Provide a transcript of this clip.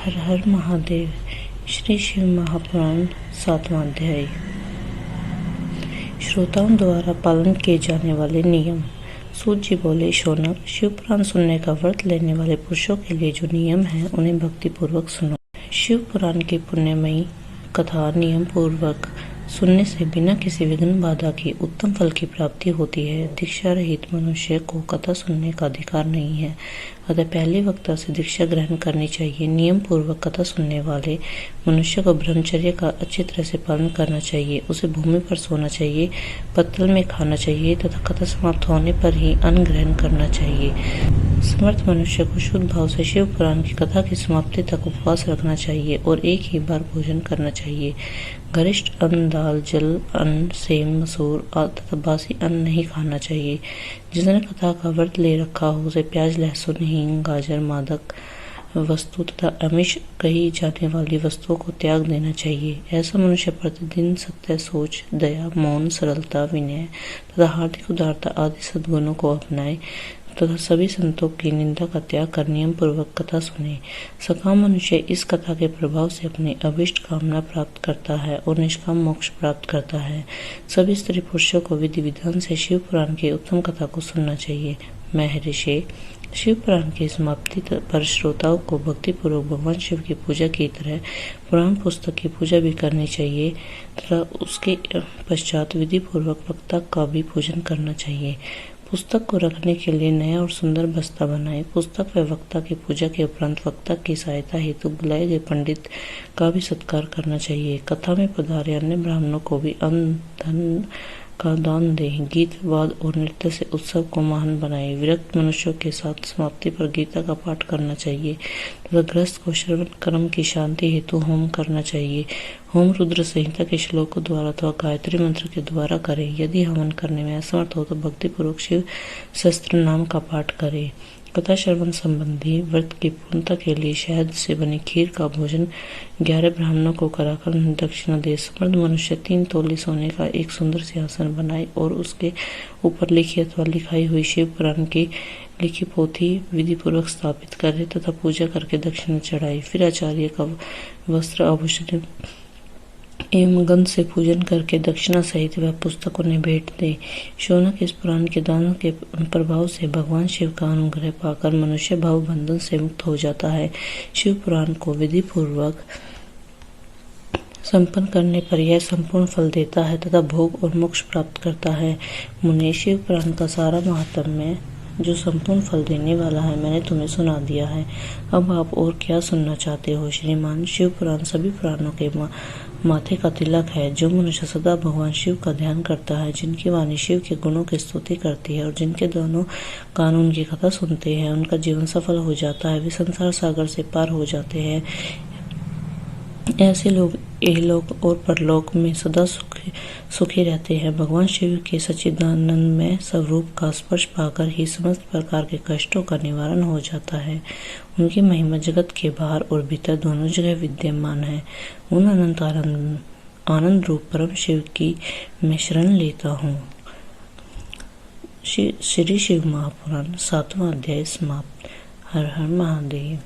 हर हर महादेव। श्री शिव महापुराण 7वां अध्याय। श्रोताओं द्वारा पालन किए जाने वाले नियम। सूत जी बोले, शौनक, शिव पुराण सुनने का व्रत लेने वाले पुरुषों के लिए जो नियम है उन्हें भक्ति पूर्वक सुनो। शिव पुराण की पुण्यमयी कथा नियम पूर्वक सुनने से बिना किसी विघ्न बाधा की उत्तम फल की प्राप्ति होती है। दीक्षा रहित मनुष्य को कथा सुनने का अधिकार नहीं है, अतः पहले वक्ता से दीक्षा ग्रहण करनी चाहिए। नियम पूर्वक कथा सुनने वाले मनुष्य को ब्रह्मचर्य का अच्छी तरह से पालन करना चाहिए। उसे भूमि पर सोना चाहिए, पत्तल में खाना चाहिए तथा कथा समाप्त होने पर ही अन्न ग्रहण करना चाहिए। समर्थ मनुष्य को शुद्ध भाव से शिव पुराण की कथा की समाप्ति तक उपवास रखना चाहिए और एक ही बार भोजन करना चाहिए। गरिष्ठ अन्न, दाल, जल अन्न, सेम, मसूर तथा बासी अन्न नहीं खाना चाहिए। जिसने कथा का व्रत ले रखा हो उसे प्याज, लहसुन, हींग, गाजर, मादक वस्तु तथा आमिष कही जाने वाली वस्तुओं को त्याग देना चाहिए। ऐसा मनुष्य प्रतिदिन सत्य, सोच, दया, मौन, सरलता, विनय तथा हार्दिक उदारता आदि सद्गुणों को अपनाए तथा सभी संतों की निंदा का त्याग कर नियम पूर्वक कथा सुने। सकाम मनुष्य इस कथा के प्रभाव से अपने अभिष्ट कामना प्राप्त करता है और निष्काम मोक्ष प्राप्त करता है। सभी स्त्री पुरुषों को विधि विधान से शिव पुराण की उत्तम कथा को सुनना चाहिए। महर्षि, शिव पुराण की समाप्ति पर श्रोताओं को भक्ति पूर्वक भगवान शिव की पूजा की तरह पुराण पुस्तक की पूजा भी करनी चाहिए तथा उसके पश्चात विधि पूर्वक वक्ता का भी पूजन करना चाहिए। पुस्तक को रखने के लिए नया और सुंदर बस्ता बनाए। पुस्तक व वक्ता की पूजा के उपरांत वक्ता की सहायता हेतु बुलाए गए पंडित का भी सत्कार करना चाहिए। कथा में पधारे अन्य ब्राह्मणों को भी अन्न धन का दान दे। गीत, वाद और नृत्य से उत्सव को महान बनाए। विरक्त मनुष्यों के साथ समाप्ति पर गीता का पाठ करना चाहिए तथा गृहस्थ को श्रवण कर्म की शांति हेतु होम करना चाहिए। होम रुद्र संहिता के श्लोकों द्वारा अथवा गायत्री मंत्र के द्वारा करे। यदि हवन करने में असमर्थ हो तो भक्ति पूर्वक शिव सहस्त्र नाम का पाठ करे। कथा श्रवण संबंधी व्रत की पूर्णता के लिए शहद से बनी खीर का भोजन 11 ब्राह्मणों को कराकर दक्षिणा दे। समर्थ मनुष्य 3 तोले सोने का एक सुंदर सिंहासन बनाए और उसके ऊपर लिखी अथवा लिखाई हुई शिव पुराण की लिखी पोथी विधि पूर्वक स्थापित करे तथा पूजा करके दक्षिणा चढ़ाए। फिर आचार्य का वस्त्र, आभूषण एवं गंध से पूजन करके दक्षिणा सहित वह पुस्तक उन्हें भेंट दे। शौनक, इस पुराण के दान के प्रभाव से भगवान शिव का अनुग्रह पाकर मनुष्य भाव बंधन से मुक्त हो जाता है। शिव पुराण को विधि पूर्वक संपन्न करने पर यह संपूर्ण फल देता है तथा भोग और मोक्ष प्राप्त करता है। मुने, शिव पुराण का सारा महात्म्य जो संपूर्ण फल देने वाला है मैंने तुम्हें सुना दिया है। अब आप और क्या सुनना चाहते हो? श्रीमान, शिव पुराण सभी पुराणों के माथे का तिलक है। जो मनुष्य सदा भगवान शिव का ध्यान करता है, जिनकी वाणी शिव के गुणों की स्तुति करती है और जिनके दोनों कान उनकी कथा सुनते हैं, उनका जीवन सफल हो जाता है। वे संसार सागर से पार हो जाते हैं। ऐसे लोग इहलोक और परलोक में सदा सुखी रहते हैं। भगवान शिव के सच्चिदानंदमय स्वरूप का स्पर्श पाकर ही समस्त प्रकार के कष्टों का निवारण हो जाता है। उनकी महिमा जगत के बाहर और भीतर दोनों जगह विद्यमान है। उन अनंत आनंद रूप परम शिव की मैं शरण लेता हूँ। श्री शिव महापुराण 7वां अध्याय समाप्त। हर हर महादेव।